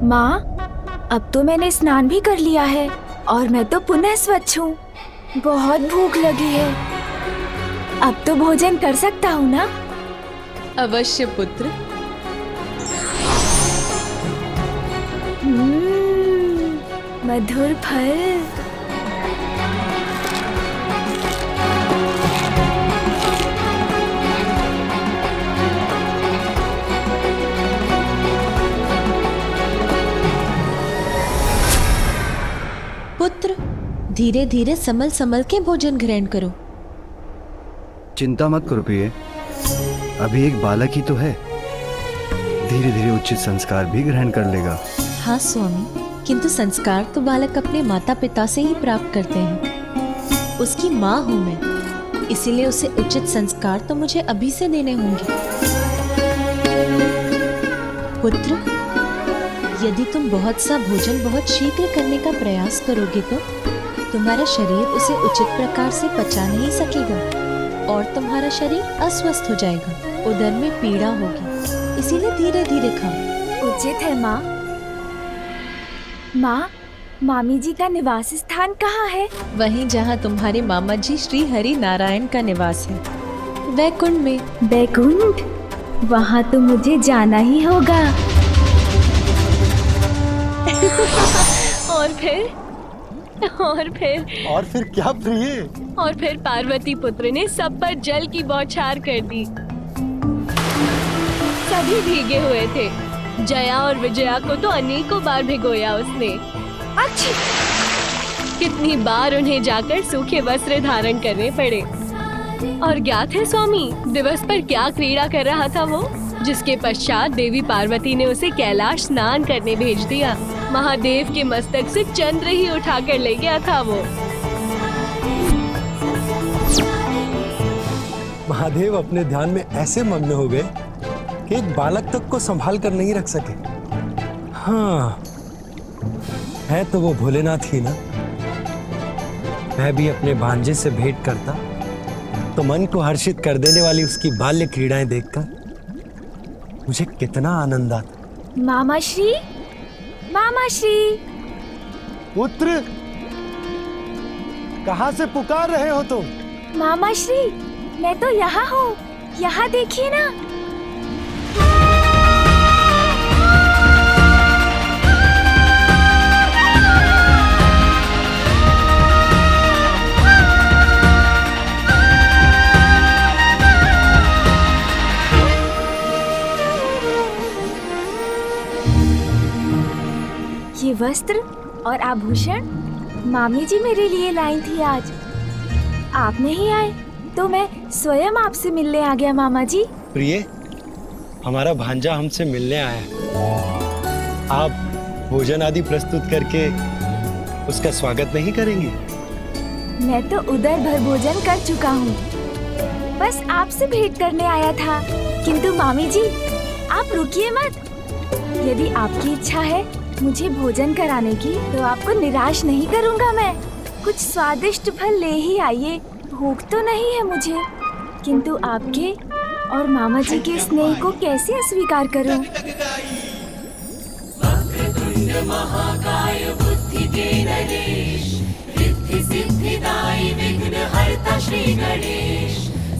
माँ, अब तो मैंने स्नान भी कर लिया है और मैं तो पुनः स्वच्छ हूँ। बहुत भूख लगी है। अब तो भोजन कर सकता हूँ ना? अवश्य पुत्र। मधुर फल। पुत्र, धीरे धीरे संभल संभल के भोजन ग्रहण करो। चिंता मत करो प्रिय, अभी एक बालक ही तो है, धीरे धीरे उचित संस्कार भी ग्रहण कर लेगा। हाँ स्वामी, किंतु संस्कार तो बालक अपने माता पिता से ही प्राप्त करते हैं। उसकी माँ हूँ मैं, इसीलिए उसे उचित संस्कार तो मुझे अभी से देने होंगे। पुत्र, यदि तुम बहुत सा भोजन बहुत शीघ्र करने का प्रयास करोगे तो तुम्हारा शरीर उसे उचित प्रकार से पचा नहीं सकेगा और तुम्हारा शरीर अस्वस्थ हो जाएगा, उदर में पीड़ा होगी। इसीलिए धीरे धीरे खाओ। उचित है माँ। माँ, मामी जी का निवास स्थान कहाँ है? वहीं जहाँ तुम्हारे मामा जी श्री हरि नारायण का निवास है, वैकुंठ में। वैकुंठ? वहाँ तो मुझे जाना ही होगा। और फिर क्या प्रिय? और फिर पार्वती पुत्र ने सब पर जल की बौछार कर दी। सभी भीगे हुए थे। जया और विजया को तो अनेकों बार भिगोया उसने। अच्छी! कितनी बार उन्हें जाकर सूखे वस्त्र धारण करने पड़े। और ज्ञात है स्वामी, दिवस पर क्या क्रीड़ा कर रहा था वो, जिसके पश्चात देवी पार्वती ने उसे कैलाश स्नान करने भेज दिया। महादेव के मस्तक से चंद्र ही उठाकर ले गया था वो। महादेव अपने ध्यान में ऐसे मग्न हो गए कि एक बालक तक को संभाल कर नहीं रख सके। हाँ, है तो वो भोलेनाथ ही ना। मैं भी अपने भांजे से भेंट करता तो मन को हर्षित कर देने वाली उसकी बाल्य क्रीड़ाएं देखकर मुझे कितना आनंद आता। मामा श्री, मामा श्री। पुत्र, कहाँ से पुकार रहे हो तुम? मामा श्री, मैं तो यहाँ हूँ, यहाँ देखिए ना। ये वस्त्र और आभूषण मामी जी मेरे लिए लाई थी आज। आप नहीं आए तो मैं स्वयं आपसे मिलने आ गया मामा जी। प्रिय, हमारा भांजा हमसे मिलने आया है। आप भोजन आदि प्रस्तुत करके उसका स्वागत नहीं करेंगी? मैं तो उदर भर भोजन कर चुका हूँ, बस आपसे भेंट करने आया था। किंतु मामी जी, आप रुकिए मत। यदि आपकी इच्छा है मुझे भोजन कराने की तो आपको निराश नहीं करूँगा मैं। कुछ स्वादिष्ट फल ले ही आइए, भूख तो नहीं है मुझे, किंतु आपके और मामा जी के स्नेह को कैसे अस्वीकार करूं?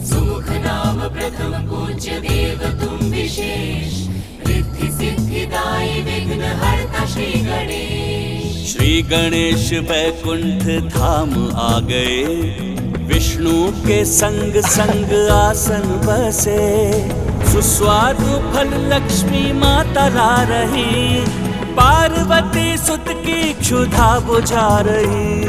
सुमुख नाम प्रथम पूज्य देव तुम विशेष, रिद्धि सिद्धिदायी विघ्न हरता श्री गणेश। श्री गणेश वैकुंठ धाम आ गए, विष्णु के संग संग आसन बसे। सुस्वादु फल लक्ष्मी माता ला रही, पार्वती सुत की क्षुधा बुझा रही।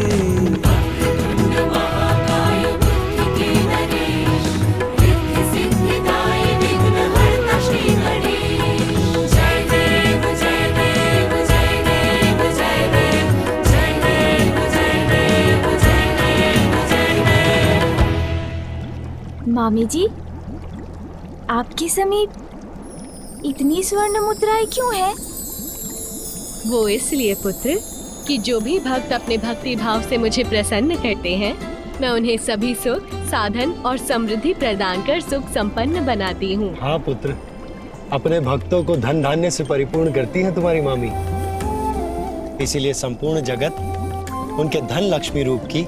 मामी जी, आपके समीप इतनी स्वर्ण मुद्राएं क्यों है? वो इसलिए पुत्र कि जो भी भक्त अपने भक्ति भाव से मुझे प्रसन्न करते हैं, मैं उन्हें सभी सुख, साधन और समृद्धि प्रदान कर सुख संपन्न बनाती हूँ। हाँ पुत्र, अपने भक्तों को धन धान्य से परिपूर्ण करती है तुम्हारी मामी। इसीलिए संपूर्ण जगत उनके धन लक्ष्मी रूप की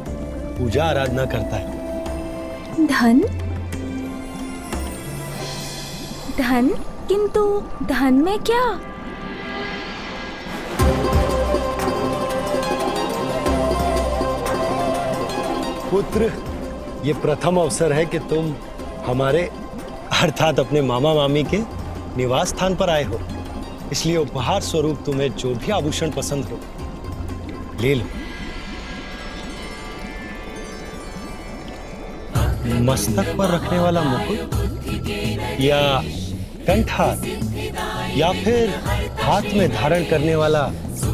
पूजा आराधना करता है। धन? धन? किंतु धन में क्या? पुत्र, ये प्रथम अवसर है कि तुम हमारे अर्थात अपने मामा मामी के निवास स्थान पर आए हो, इसलिए उपहार स्वरूप तुम्हें जो भी आभूषण पसंद हो ले लो। मस्तक पर रखने वाला मुकुट या कंठहार या फिर हाथ में धारण करने वाला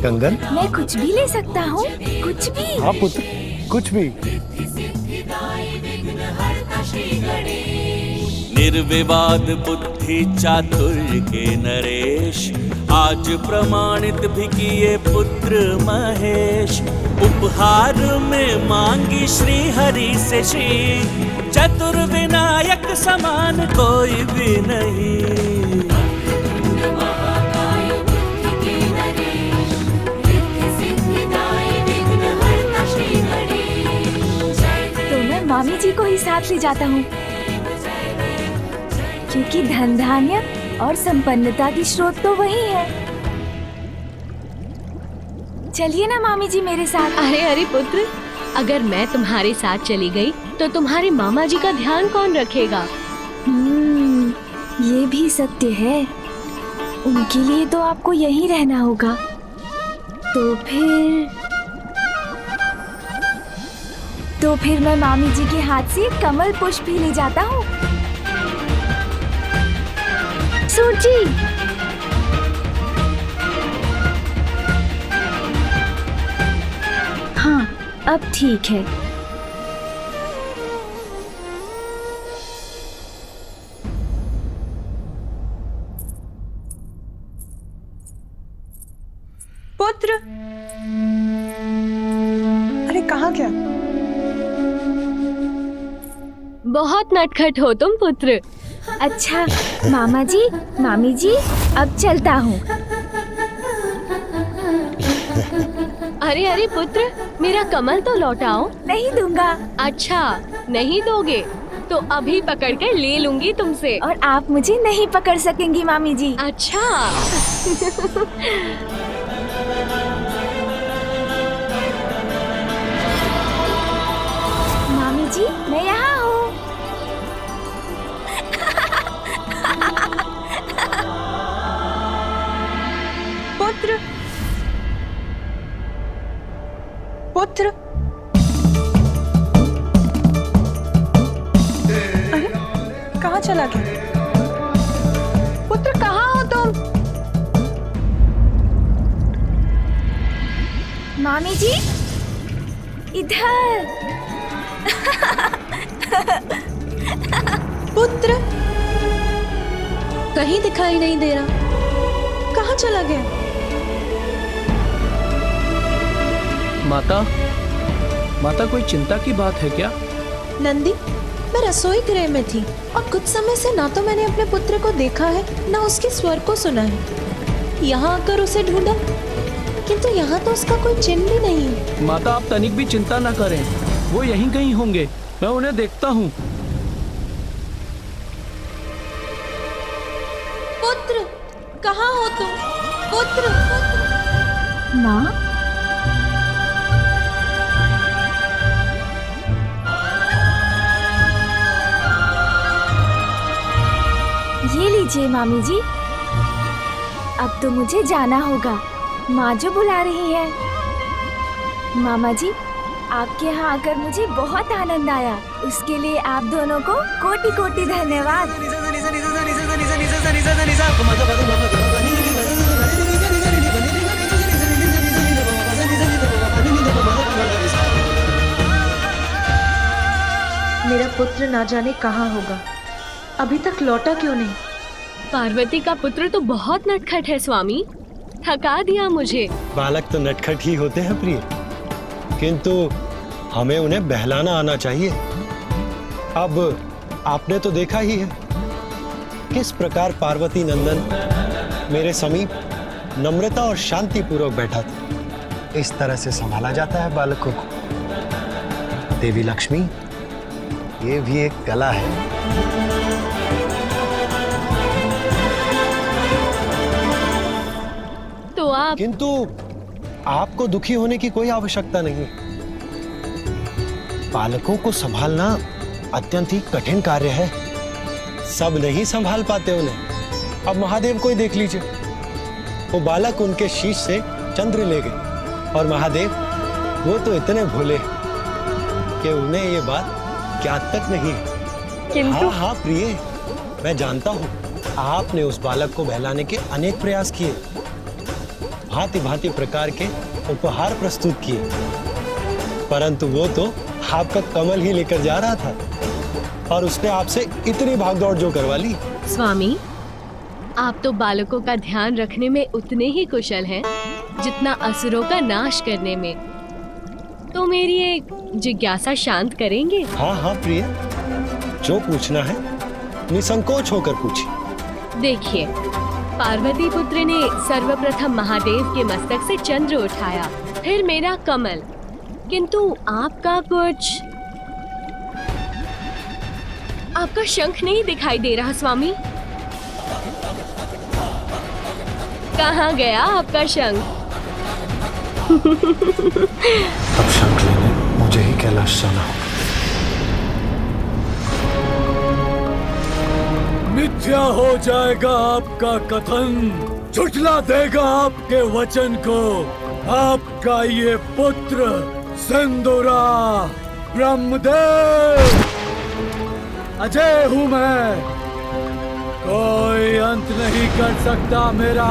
कंगन? मैं कुछ भी ले सकता हूँ, कुछ भी। हाँ पुत्र, कुछ भी। निर्विवाद बुद्धि चातुर्य के नरेश, आज प्रमाणित भी किए पुत्र महेश। उपहार में मांगी श्री हरि से श्री, चतुर्विनायक समान कोई भी नहीं। तो मैं मामी जी को ही साथ ले जाता हूँ, क्योंकि धन धान्य और संपन्नता की स्रोत तो वही है। चलिए ना मामी जी मेरे साथ। अरे अरे पुत्र, अगर मैं तुम्हारे साथ चली गई तो तुम्हारे मामा जी का ध्यान कौन रखेगा? ये भी सत्य है। उनके लिए तो आपको यहीं रहना होगा। तो फिर मैं मामी जी के हाथ से कमल पुष्प भी ले जाता हूँ। सूजी, हाँ अब ठीक है। पुत्र, अरे कहाँ गया? बहुत नटखट हो तुम पुत्र। अच्छा मामा जी, मामी जी, अब चलता हूँ। अरे अरे पुत्र, मेरा कमल तो लौटाओ। नहीं दूंगा। अच्छा नहीं दोगे तो अभी पकड़ कर ले लूंगी तुमसे। और आप मुझे नहीं पकड़ सकेंगी मामी जी। अच्छा मामी जी मैं यहाँ हूँ। पुत्र, पुत्र, अरे कहाँ चला गया? पुत्र कहाँ हो तुम? मामी जी इधर। पुत्र कहीं दिखाई नहीं दे रहा। कहाँ चला गया? माता कोई चिंता की बात है क्या? नंदी, मैं रसोई गृह में थी और कुछ समय से ना तो मैंने अपने पुत्र को देखा है ना उसके स्वर को सुना है। यहाँ आकर उसे ढूंढा, किंतु यहाँ तो उसका कोई चिन्ह भी नहीं है। माता आप तनिक भी चिंता न करें, वो यहीं कहीं होंगे, मैं उन्हें देखता हूँ। पुत्र कहाँ हो तुम? पुत्र, माँ, ये लीजिए मामी जी। अब तो मुझे जाना होगा, माँ जो बुला रही है। मामा जी, आपके यहाँ आकर मुझे बहुत आनंद आया। उसके लिए आप दोनों को कोटि कोटि धन्यवाद। मेरा पुत्र ना जाने कहाँ होगा, अभी तक लौटा क्यों नहीं? पार्वती का पुत्र तो बहुत नटखट है स्वामी, थका दिया मुझे। बालक तो नटखट ही होते हैं प्रिय, किंतु हमें उन्हें बहलाना आना चाहिए। अब आपने तो देखा ही है किस प्रकार पार्वती नंदन मेरे समीप नम्रता और शांति पूर्वक बैठा था। इस तरह से संभाला जाता है बालकों को। देवी लक्ष्मी, ये भी एक कला है। तो आप किंतु आपको दुखी होने की कोई आवश्यकता नहीं। बालकों को संभालना अत्यंत ही कठिन कार्य है। सब नहीं संभाल पाते उन्हें। अब महादेव को ही देख लीजिए, वो बालक उनके शीश से चंद्र ले गए, और महादेव वो तो इतने भोले कि उन्हें ये बात ज्ञात तक नहीं। किंतु हाँ प्रिय, मैं जानता हूँ आपने उस बालक को बहलाने के अनेक प्रयास किए, भांति भांति प्रकार के उपहार प्रस्तुत किए, परंतु वो तो आपका कमल ही लेकर जा रहा था और उसने आपसे इतनी भागदौड़ जो करवा ली। स्वामी, आप तो बालकों का ध्यान रखने में उतने ही कुशल हैं जितना असुरों का नाश करने में। तो मेरी एक जिज्ञासा शांत करेंगे? हाँ हाँ प्रिय, जो पूछना है निसंकोच होकर पूछिए। देखिए, पार्वती पुत्र ने सर्वप्रथम महादेव के मस्तक से चंद्र उठाया, फिर मेरा कमल, किंतु आपका शंख नहीं दिखाई दे रहा स्वामी। कहाँ गया आपका शंख? अब शंख लेने मुझे ही कैलाश जाना होगा। मिथ्या हो जाएगा आपका कथन, झुठला देगा आपके वचन को। आपका ये पुत्र सिंदूरा ब्रह्मदेव, अजय हूँ मैं, कोई अंत नहीं कर सकता मेरा।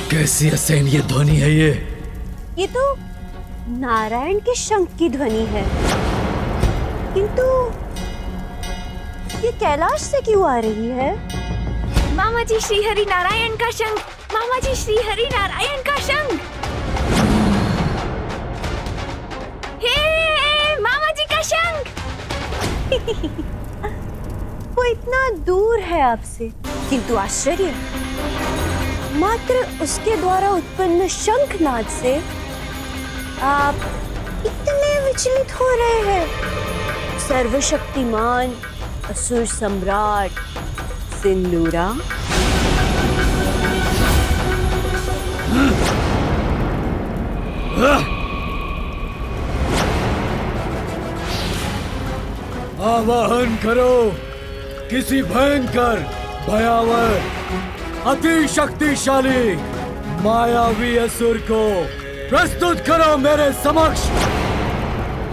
कैसी असहनीय ध्वनि है ये तो नारायण के शंख की ध्वनि है, किंतु ये कैलाश से क्यों आ रही है? मामा जी, श्री हरि नारायण का शंख। मामा जी, श्री हरि नारायण का शंख। हे मामा जी का शंख। वो इतना दूर है आपसे, किंतु आश्चर्य, मात्र उसके द्वारा उत्पन्न शंखनाद से आप इतने विचलित हो रहे हैं। सर्वशक्तिमान असुर सम्राट सिंदूरा, आवाहन करो किसी भयंकर, भयावह, अति शक्तिशाली मायावी असुर को प्रस्तुत करो मेरे समक्ष,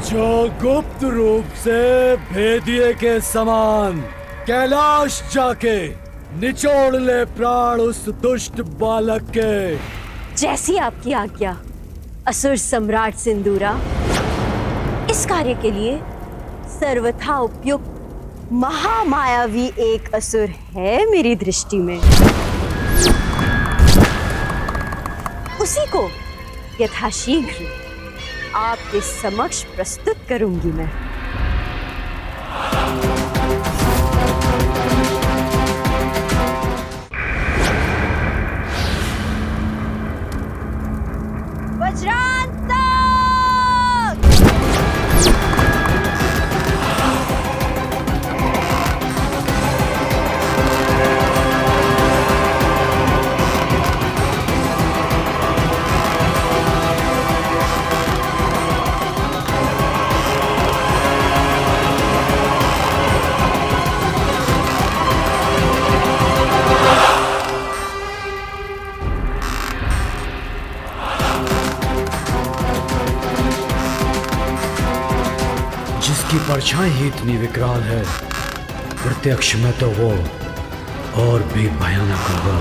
जो गुप्त रूप से भेदिए के समान कैलाश जाके निचोड़ ले प्राण उस दुष्ट बालक के। जैसी आपकी आज्ञा असुर सम्राट सिंदूरा। इस कार्य के लिए सर्वथा उपयुक्त महामायावी एक असुर है मेरी दृष्टि में। उसी को यथाशीघ्र आपके समक्ष प्रस्तुत करूंगी मैं। वज्रांतक! जिसकी परछाई ही इतनी विकराल है, प्रत्यक्ष में तो वो और भी भयानक होगा।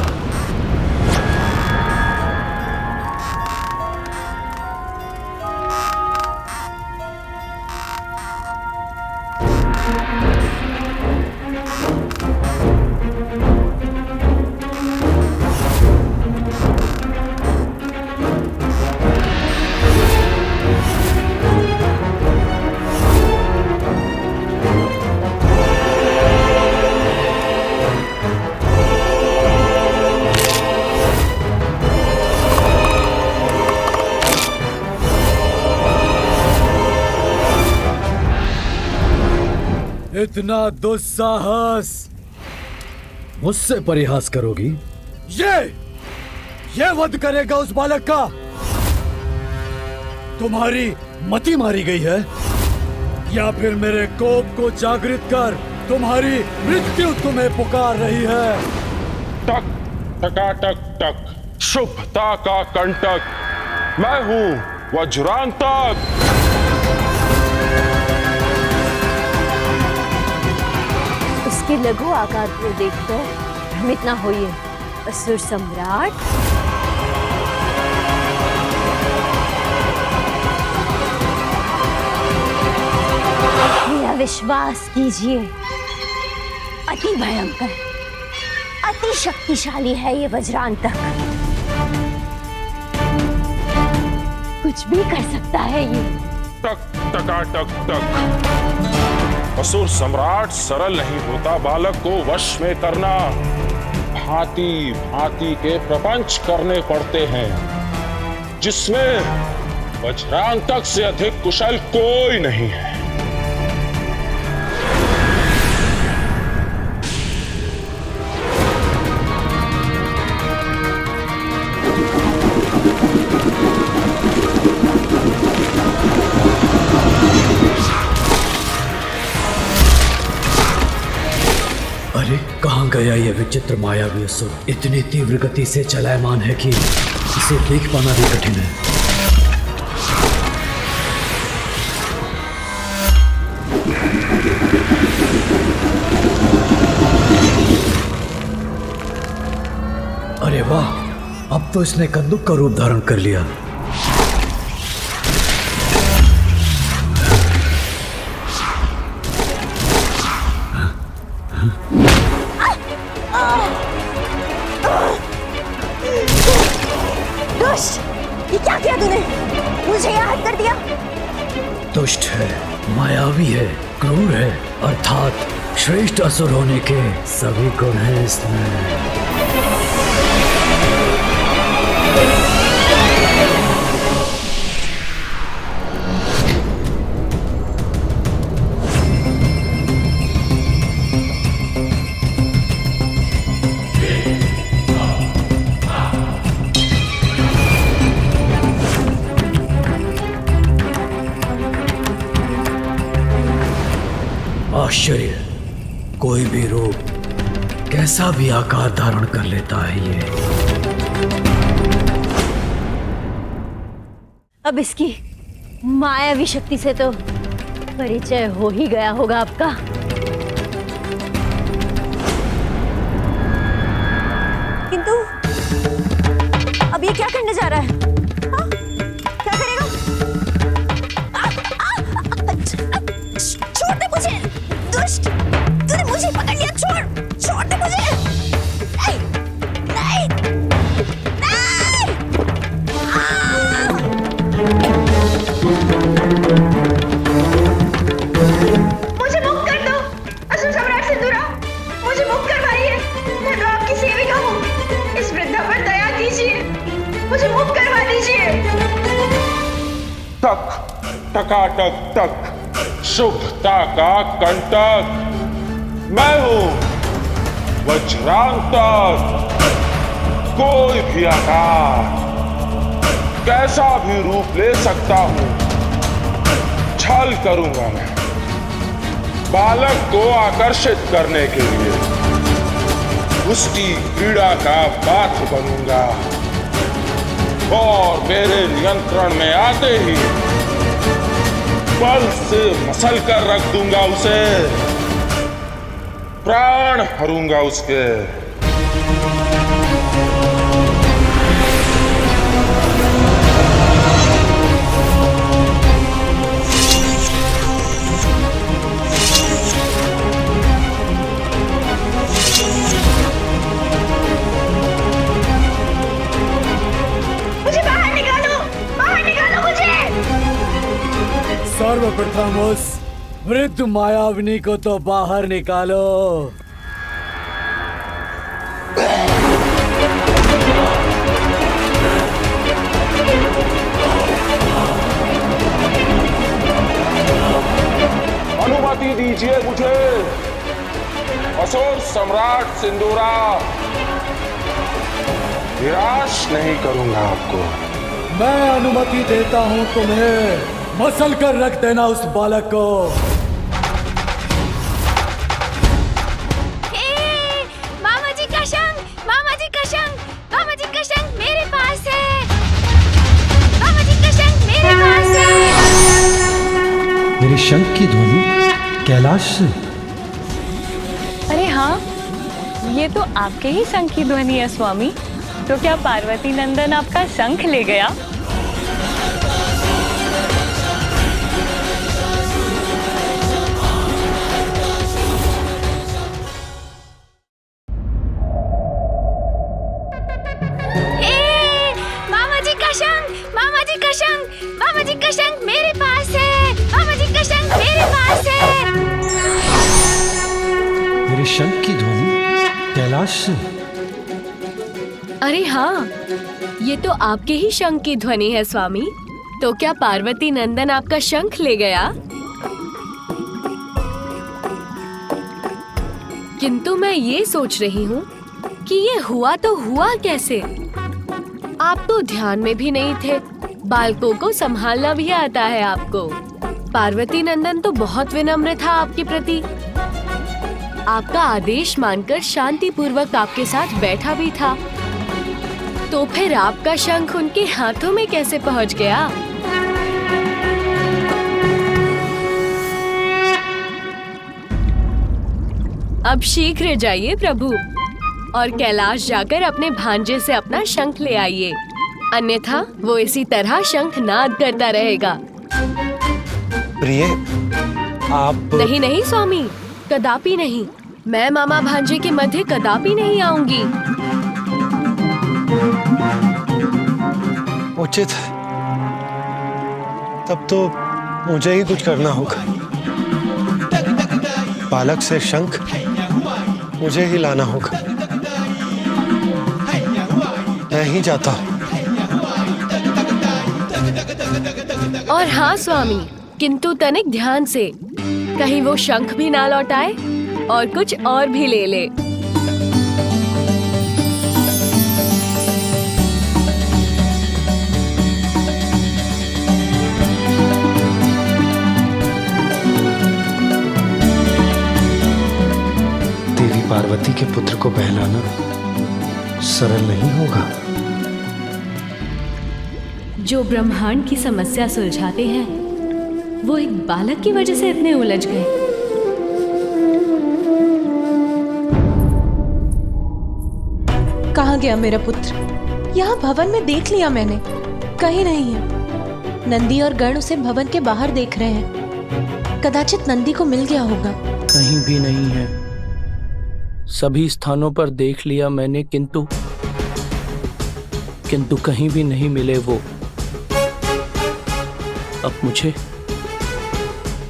इतना दुस्साहस मुझसे परिहास करोगी? ये वध करेगा उस बालक का? तुम्हारी मति मारी गई है या फिर मेरे कोप को जागृत कर तुम्हारी मृत्यु तुम्हें पुकार रही है? टक टकाटक टक, शुभता का कंटक, मैं हूं वज्रांतक। उसके लघु आकार को देखकर भ्रमित न होइए असुर सम्राट। मेरा विश्वास कीजिए, अति भयंकर, अति शक्तिशाली है ये वज्रांतक। कुछ भी कर सकता है ये। टक टकाटक टक, असुर सम्राट सरल नहीं होता बालक को वश में करना। भांति भांति के प्रपंच करने पड़ते हैं जिसमें वज्रांतक से अधिक कुशल कोई नहीं है। अरे कहाँ गया ये विचित्र मायावी असुर? इतनी तीव्र गति से चलायमान है कि इसे देख पाना भी कठिन है। अरे वाह, अब तो इसने कद्दू का रूप धारण कर लिया। दुष्ट, ये क्या किया तूने? मुझे याद कर दिया। दुष्ट है, मायावी है, क्रूर है, अर्थात श्रेष्ठ असुर होने के सभी गुण हैं इसमें। आश्चर्य, कोई भी रूप, कैसा भी आकार धारण कर लेता है ये। अब इसकी मायावी शक्ति से तो परिचय हो ही गया होगा आपका। किंतु अब ये क्या करने जा रहा है? हाँ? क्या करेगा? छोड़ दे मुझे, दुष्ट! तूने मुझे पकड़ लिया, छोड़ दे मुझे! नहीं, नहीं, नहीं! मुझे मुक्त कर दो, असुर सम्राट सिंदूरा! मुझे मुक्त करवाइए, मैं तो आपकी सेविका हूँ। इस वृद्धा पर दया कीजिए, मुझे मुक्त करवा दीजिए। टक टकाटक टक, शुभता का कंटक, मैं हूं वज्रांतक। कोई भी आकार, कैसा भी रूप ले सकता हूं। छल करूंगा मैं बालक को आकर्षित करने के लिए, उसकी क्रीड़ा का पात्र बनूंगा और मेरे नियंत्रण में आते ही बल से मसल कर रख दूंगा उसे, प्राण हरूंगा उसके। मुझे बाहर निकालो मुझे! सर्वप्रथम उस वृद्ध मायाविनी को तो बाहर निकालो। अनुमति अनुमति दीजिए मुझे। असुर सम्राट सिंदूरा, निराश नहीं करूंगा आपको। मैं अनुमति देता हूं तुम्हें, मसल कर रख देना उस बालक को। मामा जी का शंख, मामा जी का शंख, मामा जी का शंख मेरे पास है। मामा जी का शंख मेरे पास है। मेरे शंख की ध्वनि कैलाश से। अरे हाँ, ये तो आपके ही शंख की ध्वनि है स्वामी। तो क्या पार्वती नंदन आपका शंख ले गया? मामा जी का शंख, मामा जी का शंख, मामा जी का शंख मेरे पास है। मामा जी का शंख मेरे पास है। मेरे शंख की ध्वनि कैलाश से। अरे हाँ, ये तो आपके ही शंख की ध्वनि है स्वामी। तो क्या पार्वती नंदन आपका शंख ले गया? किंतु मैं ये सोच रही हूँ कि ये हुआ तो हुआ कैसे? आप तो ध्यान में भी नहीं थे। बालकों को संभालना भी आता है आपको। पार्वती नंदन तो बहुत विनम्र था आपके प्रति। आपका आदेश मानकर शांति पूर्वक आपके साथ बैठा भी था। तो फिर आपका शंख उनके हाथों में कैसे पहुंच गया? अब शीघ्र जाइए प्रभु और कैलाश जाकर अपने भांजे से अपना शंख ले आइए, अन्यथा वो इसी तरह शंख नाद करता रहेगा। प्रिय, आप नहीं नहीं स्वामी, कदापि नहीं। मैं मामा भांजे के मध्य कदापि नहीं आऊंगी। उचित है। तब तो मुझे ही कुछ करना होगा। बालक से शंख मुझे ही लाना होगा। मैं ही जाता हूँ। और हाँ स्वामी, किंतु तनिक ध्यान से, कहीं वो शंख भी ना लौटाए और कुछ और भी ले ले। देवी पार्वती के पुत्र को बहलाना सरल नहीं होगा। जो ब्रह्मांड की समस्या सुलझाते हैं, वो एक बालक की वजह से इतने उलझ गए। कहाँ गया मेरा पुत्र? यहाँ भवन में देख लिया मैंने, कहीं नहीं है। नंदी और गण उसे भवन के बाहर देख रहे हैं। कदाचित नंदी को मिल गया होगा। कहीं भी नहीं है। सभी स्थानों पर देख लिया मैंने, किंतु कहीं भी नहीं मिले वो। अब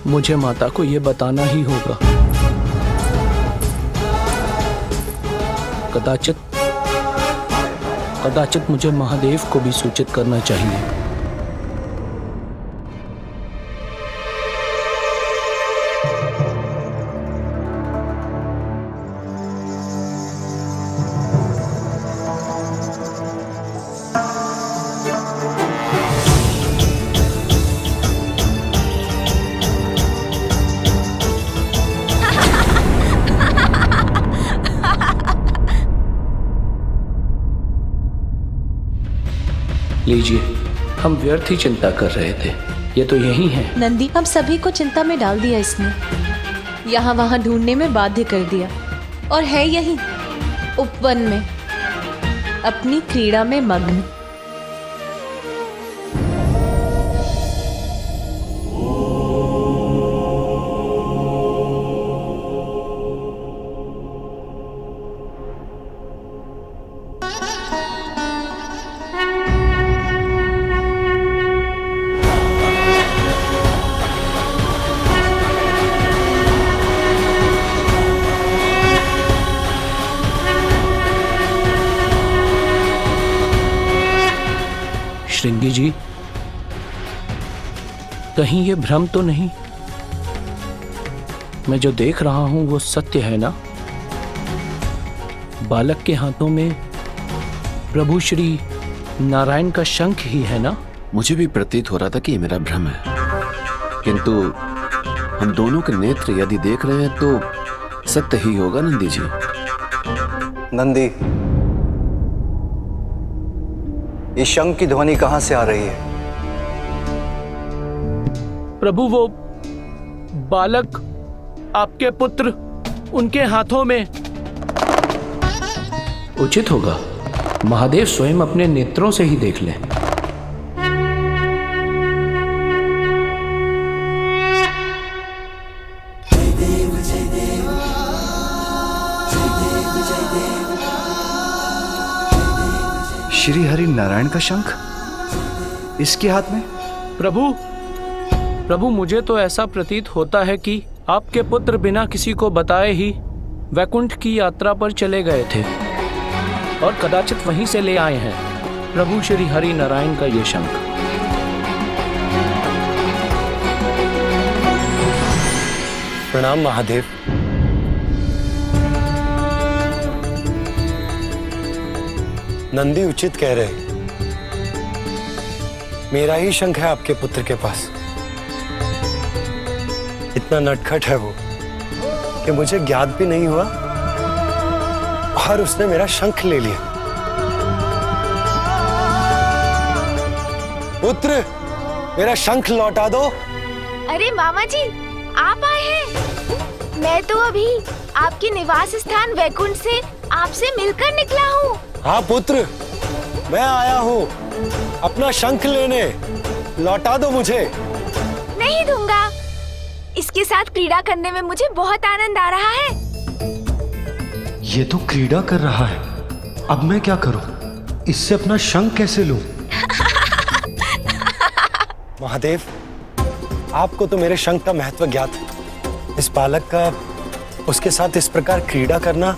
मुझे माता को ये बताना ही होगा। कदाचित मुझे महादेव को भी सूचित करना चाहिए। लीजिए, हम व्यर्थ ही चिंता कर रहे थे। ये तो यही है। नंदी हम सभी को चिंता में डाल दिया इसने। यहाँ वहाँ ढूंढने में बाध्य कर दिया, और है यही उपवन में अपनी क्रीड़ा में मग्न। श्रृंगी जी, कहीं ये भ्रम तो नहीं? मैं जो देख रहा हूँ वो सत्य है ना? बालक के हाथों में प्रभु श्री नारायण का शंख ही है ना? मुझे भी प्रतीत हो रहा था कि ये मेरा भ्रम है, किंतु हम दोनों के नेत्र यदि देख रहे हैं तो सत्य ही होगा नंदी जी। नंदी, इस शंख की ध्वनि कहां से आ रही है? प्रभु वो बालक, आपके पुत्र, उनके हाथों में। उचित होगा महादेव स्वयं अपने नेत्रों से ही देख लें। श्री हरि नारायण का शंख इसके हाथ में? प्रभु, मुझे तो ऐसा प्रतीत होता है कि आपके पुत्र बिना किसी को बताए ही वैकुंठ की यात्रा पर चले गए थे और कदाचित वहीं से ले आए हैं प्रभु श्री हरि नारायण का ये शंख। प्रणाम महादेव। नंदी उचित कह रहे, मेरा ही शंख है आपके पुत्र के पास। इतना नटखट है वो कि मुझे ज्ञात भी नहीं हुआ और उसने मेरा शंख ले लिया। पुत्र, मेरा शंख लौटा दो। अरे मामा जी, आप आए हैं। मैं तो अभी आपके निवास स्थान वैकुंठ से आपसे मिलकर निकला हूँ। हाँ पुत्र, मैं आया हूँ अपना शंख लेने। लौटा दो मुझे। नहीं दूंगा। इसके साथ क्रीड़ा करने में मुझे बहुत आनंद आ रहा है। ये तो क्रीड़ा कर रहा है, अब मैं क्या करूं? इससे अपना शंख कैसे लूं? महादेव, आपको तो मेरे शंख का महत्व ज्ञात है। इस बालक का उसके साथ इस प्रकार क्रीड़ा करना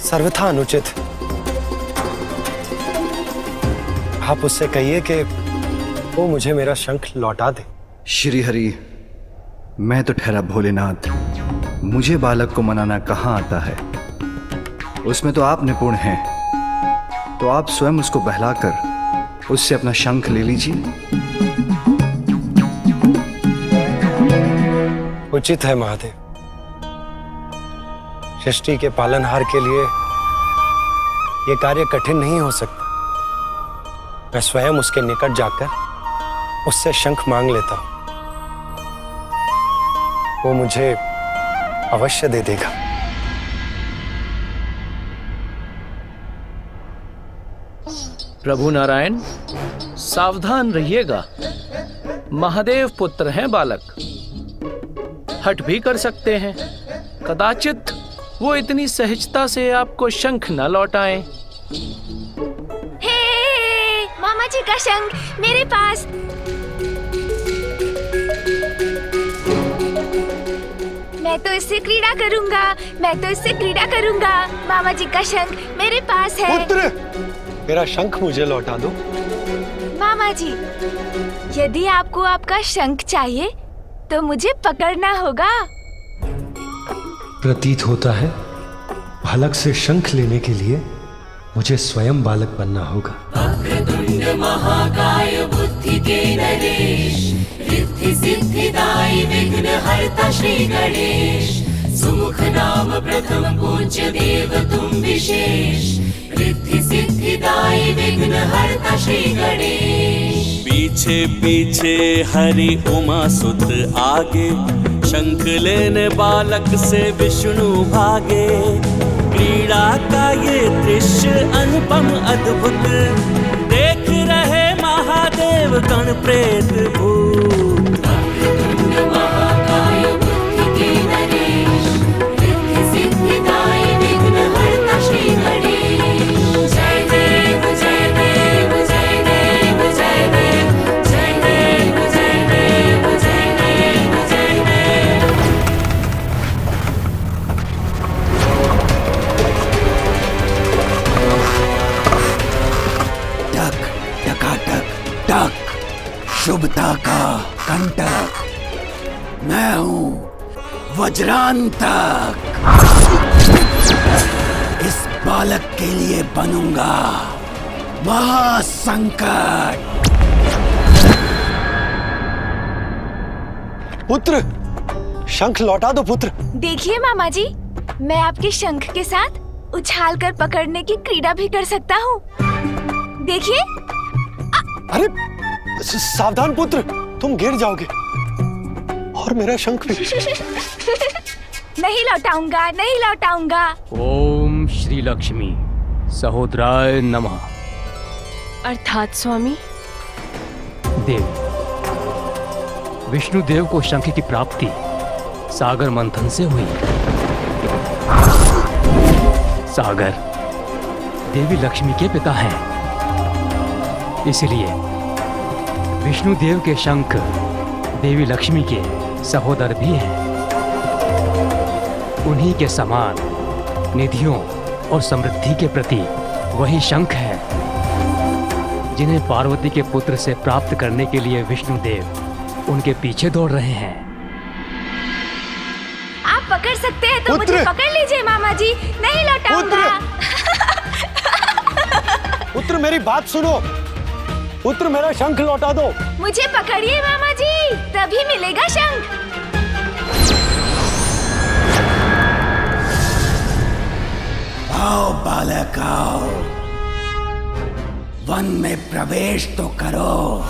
सर्वथा अनुचित है। आप उससे कहिए कि वो मुझे मेरा शंख लौटा दे। श्री हरि, मैं तो ठहरा भोलेनाथ, मुझे बालक को मनाना कहाँ आता है। उसमें तो आप निपुण हैं, तो आप स्वयं उसको बहलाकर उससे अपना शंख ले लीजिए। उचित है महादेव। सृष्टि के पालनहार के लिए यह कार्य कठिन नहीं हो सकता। मैं स्वयं उसके निकट जाकर उससे शंख मांग लेता हूं, वो मुझे अवश्य दे देगा। प्रभु नारायण, सावधान रहिएगा। महादेव पुत्र हैं बालक, हट भी कर सकते हैं। कदाचित वो इतनी सहजता से आपको शंख न लौटाएं। मामा जी का शंख मेरे पास। मैं तो इससे क्रीड़ा करूंगा, मैं तो इससे क्रीड़ा करूंगा। मामा जी का शंख मेरे पास है। पुत्र, मेरा शंख मुझे लौटा दो। मामा जी, यदि आपको आपका शंख चाहिए तो मुझे पकड़ना होगा। प्रतीत होता है बालक से शंख लेने के लिए मुझे स्वयं बालक बनना होगा। वक्रतुंड महाकाय बुद्धि के नरेश, रिद्धि सिद्धिदायी विघ्न हरता श्री गणेश। सुमुख नाम प्रथम पूज्य देव तुम विशेष, रिद्धि सिद्धिदायी विघ्न हरता श्री गणेश। पीछे पीछे हरि उमा सुत आगे, शंख लेने बालक से विष्णु भागे। क्रीड़ा का ये दृश्य अनुपम अद्भुत, देख रहे महादेव गण प्रेत भूत। वक्रतुंड महाकाय बुद्धि के नरेश, रिद्धि सिद्धिदायी विघ्न हरता श्री गणेश। जय देव जय देव जय देव जय देव जय देव जय देव जय देव जय देव। टक टकाटक टक, शुभता का कंटक। मैं हूं वज्रांतक। इस बालक के लिए बनूंगा महासंकट। पुत्र, शंख लौटा दो पुत्र। देखिए मामा जी, मैं आपके शंख के साथ उछाल कर पकड़ने की क्रीड़ा भी कर सकता हूँ। देखिए। अरे सावधान पुत्र, तुम गिर जाओगे। और मेरा शंख भी। नहीं लौटाऊंगा, नहीं लौटाऊंगा। ओम श्री लक्ष्मी सहोदराय नमः। अर्थात स्वामी? देव, विष्णुदेव को शंख की प्राप्ति सागर मंथन से हुई। सागर देवी लक्ष्मी के पिता हैं, इसलिए विष्णुदेव के शंख देवी लक्ष्मी के सहोदर भी हैं। उन्हीं के समान निधियों और समृद्धि के प्रतीक वही शंख है जिन्हें पार्वती के पुत्र से प्राप्त करने के लिए विष्णुदेव उनके पीछे दौड़ रहे हैं। आप पकड़ सकते हैं तो मुझे पकड़ लीजिए मामा जी, नहीं लौटाऊंगा। पुत्र मेरी बात सुनो। पुत्र मेरा शंख लौटा दो। मुझे पकड़िए मामा जी, तभी मिलेगा शंख। आओ बालक आओ, वन में प्रवेश तो करो।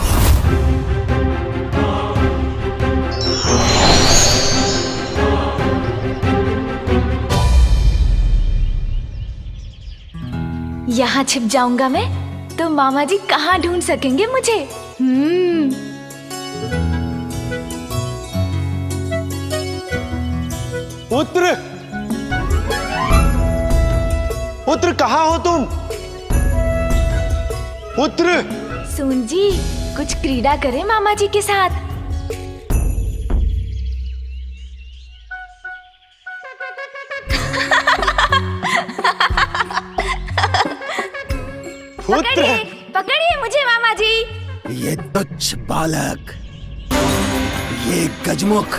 यहाँ छिप जाऊंगा मैं तो मामा जी कहाँ ढूंढ सकेंगे मुझे। पुत्र, पुत्र कहाँ हो तुम? पुत्र। सुन जी, कुछ क्रीड़ा करें मामा जी के साथ। पकड़िए, पकड़िए मुझे मामा जी। ये तुच्छ बालक, ये गजमुख,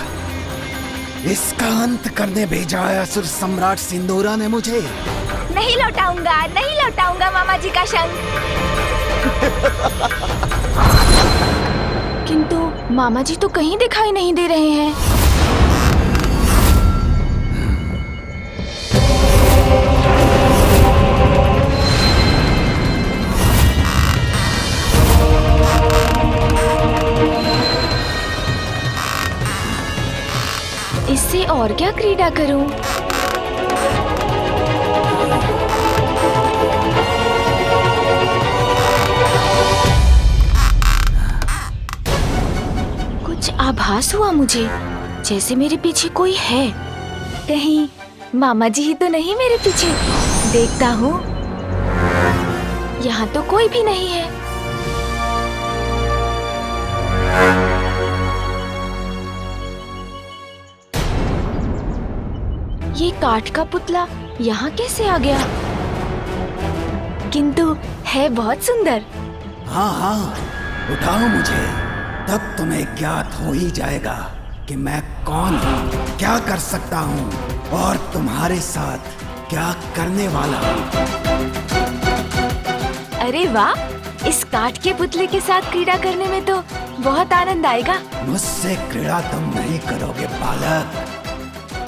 इसका अंत करने भेजा है असुर सम्राट सिंदूरा ने मुझे। नहीं लौटाऊंगा, नहीं लौटाऊंगा मामा जी का शंख। किंतु मामा जी तो कहीं दिखाई नहीं दे रहे हैं। इससे और क्या क्रीड़ा करूं? कुछ आभास हुआ मुझे, जैसे मेरे पीछे कोई है। कहीं मामा जी ही तो नहीं मेरे पीछे? देखता हूँ, यहाँ तो कोई भी नहीं है। ये काठ का पुतला यहाँ कैसे आ गया? किंतु है बहुत सुंदर। हाँ हाँ, उठाओ मुझे, तब तुम्हें ज्ञात हो ही जाएगा कि मैं कौन हूँ, क्या कर सकता हूँ और तुम्हारे साथ क्या करने वाला हूँ। अरे वाह, इस काठ के पुतले के साथ क्रीड़ा करने में तो बहुत आनंद आएगा। मुझसे क्रीड़ा तुम नहीं करोगे बालक,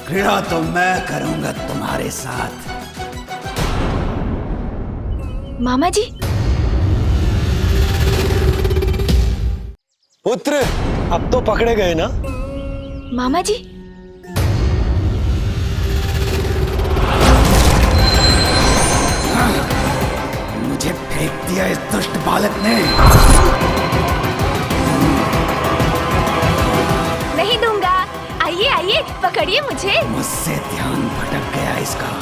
क्रीड़ा तो मैं करूंगा तुम्हारे साथ। मामा जी। पुत्र, अब तो पकड़े गए ना? मामा जी। मुझे फेंक दिया इस दुष्ट बालक ने। नहीं दूंगा, आइए आइए, पकड़िए मुझे। मुझसे ध्यान भटक गया इसका,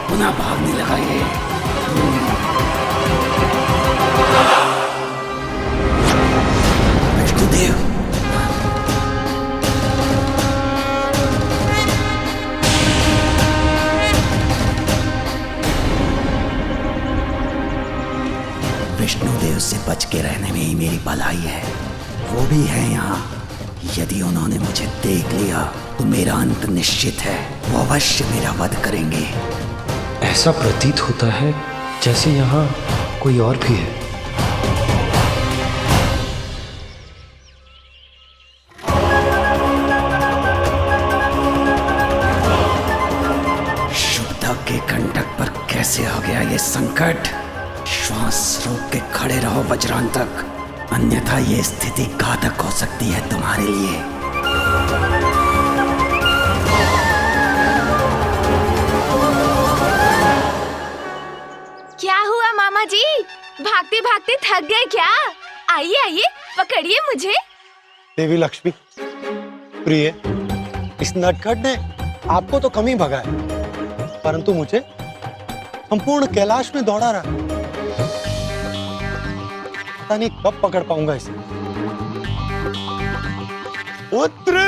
पुनः भागने लगा ये। विष्णुदेव, विष्णुदेव से बच के रहने में ही मेरी भलाई है। वो भी है यहाँ, यदि उन्होंने मुझे देख लिया तो मेरा अंत निश्चित है। वो अवश्य मेरा वध करेंगे। ऐसा प्रतीत होता है जैसे यहाँ कोई और भी है। शुभदा के कंटक पर कैसे आ गया ये संकट? श्वास रोक के खड़े रहो वज्रांतक, अन्यथा ये स्थिति घातक हो सकती है तुम्हारे लिए। क्या हुआ मामा जी? भागते भागते थक गए क्या? आइए आइए, पकड़िए मुझे। देवी लक्ष्मी, प्रिय, इस नटखट ने आपको तो कम ही भगाया, परंतु मुझे संपूर्ण कैलाश में दौड़ा रहा। पता नहीं कब पकड़ पाऊंगा इसे। पुत्र!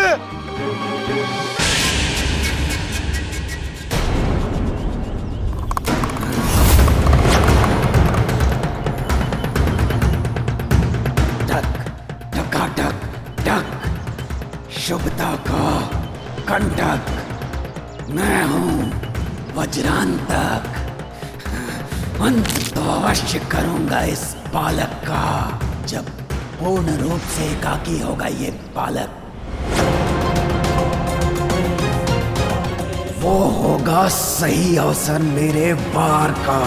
शुभदा का कंटक, मैं हूं वज्रांतक। अंत तो अवश्य करूंगा इस बालक का, जब पूर्ण रूप से एकाकी होगा ये बालक। वो होगा सही अवसर मेरे वार का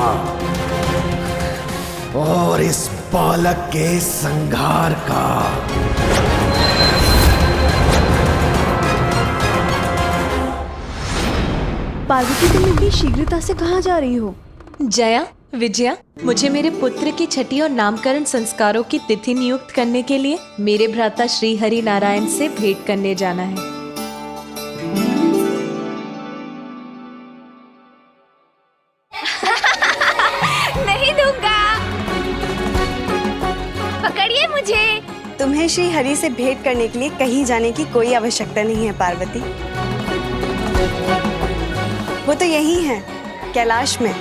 और इस बालक के संहार का। पार्वती, तुम इतनी शीघ्रता से कहाँ जा रही हो? जया, विजया, मुझे मेरे पुत्र की छठी और नामकरण संस्कारों की तिथि नियुक्त करने के लिए मेरे भ्राता श्री हरि नारायण से भेंट करने जाना है। नहीं दूंगा। पकड़िए मुझे। तुम्हें श्री हरि से भेंट करने के लिए कहीं जाने की कोई आवश्यकता नहीं है पार्वती। वो तो यही है, कैलाश में।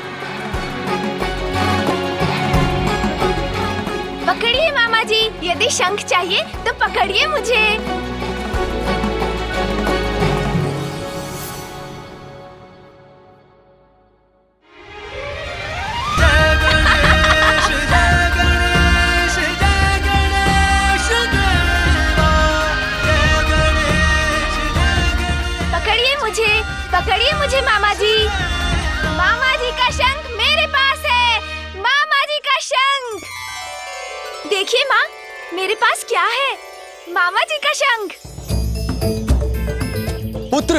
पकड़िए मामा जी, यदि शंख चाहिए तो पकड़िए मुझे। पकड़िए मुझे मामा जी। मामा जी का शंख मेरे पास है। मामा जी का शंख देखिए माँ, मेरे पास क्या है? मामा जी का शंख। पुत्र!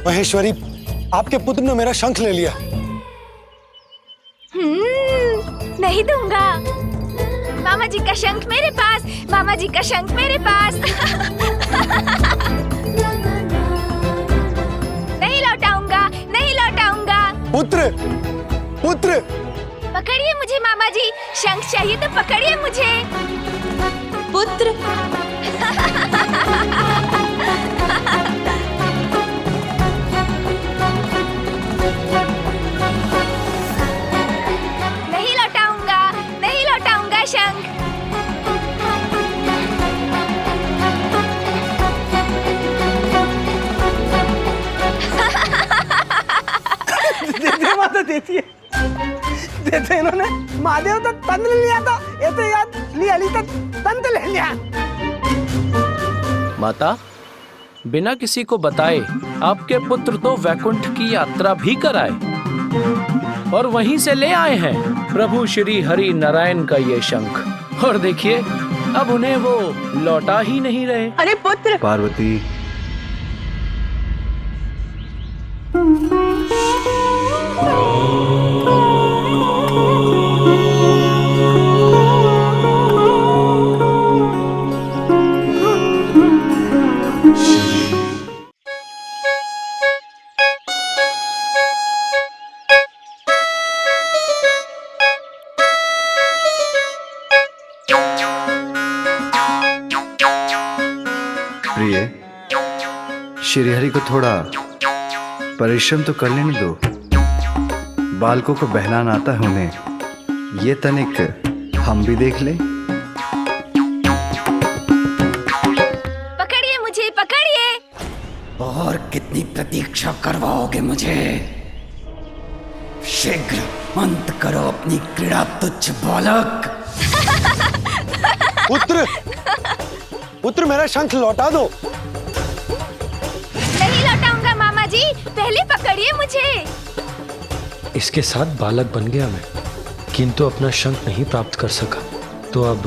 महेश्वरी, आपके पुत्र ने मेरा शंख ले लिया। नहीं दूंगा। मामा जी का शंख मेरे पास। मामा जी का शंख मेरे पास। नहीं लौटाऊंगा, नहीं लौटाऊंगा। पुत्र! पुत्र! पकड़िए मुझे मामा जी, शंख चाहिए तो पकड़िए मुझे। पुत्र! नहीं लौटाऊंगा, नहीं लौटाऊंगा शंख। देते माता देती है। देते इन्होंने महादेव तो तंत्र लिया था, ये तो याद लिया ली तो तंत्र ले लिया। माता, बिना किसी को बताए आपके पुत्र तो वैकुंठ की यात्रा भी कराए और वहीं से ले आए हैं प्रभु श्री हरि नारायण का ये शंख। और देखिए, अब उन्हें वो लौटा ही नहीं रहे। अरे पुत्र! पार्वती, प्रिय, श्रीहरि को थोड़ा परिश्रम तो कर लेने दो। बालकों को बहलाना आता है उन्हें, ये तनिक हम भी देख लें। प्रतीक्षा करवाओगे मुझे? शीघ्र अंत करो अपनी क्रीड़ा तुच्छ बालक। पुत्र, पुत्र मेरा शंख लौटा दो। नहीं लौटाऊंगा मामा जी, पहले पकड़िए मुझे। इसके साथ बालक बन गया मैं, किंतु अपना शंख नहीं प्राप्त कर सका, तो अब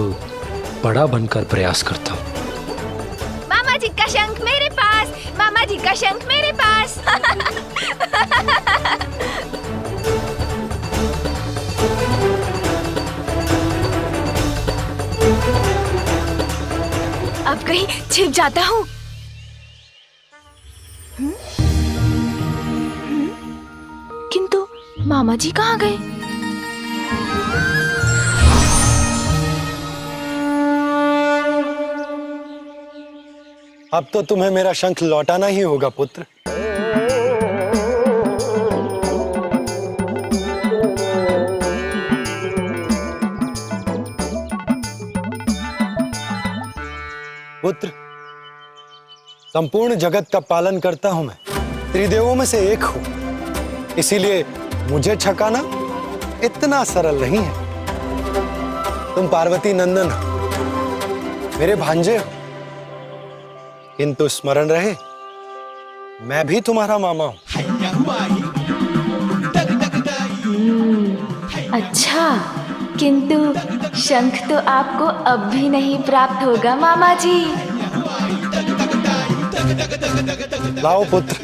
बड़ा बनकर प्रयास करता हूँ। मामा जी का शंख मेरे पास, मामा जी का शंख मेरे पास। अब कहीं छिप जाता हूँ। किंतु मामा जी कहाँ गए? अब तो तुम्हें मेरा शंख लौटाना ही होगा पुत्र। पुत्र, संपूर्ण जगत का पालन करता हूं मैं, त्रिदेवों में से एक हूं, इसीलिए मुझे छकाना इतना सरल नहीं है। तुम पार्वती नंदन हो, मेरे भांजे हो, किंतु स्मरण रहे मैं भी तुम्हारा मामा हूं। अच्छा, किंतु शंख तो आपको अब भी नहीं प्राप्त होगा मामा जी। लाओ पुत्र।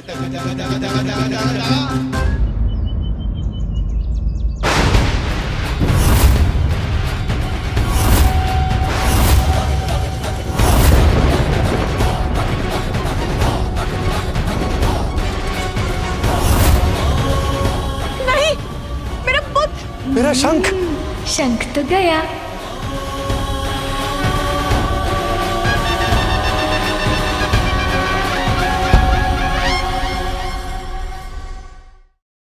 नहीं, मेरा पुत्र। मेरा शंख। शंख तो गया।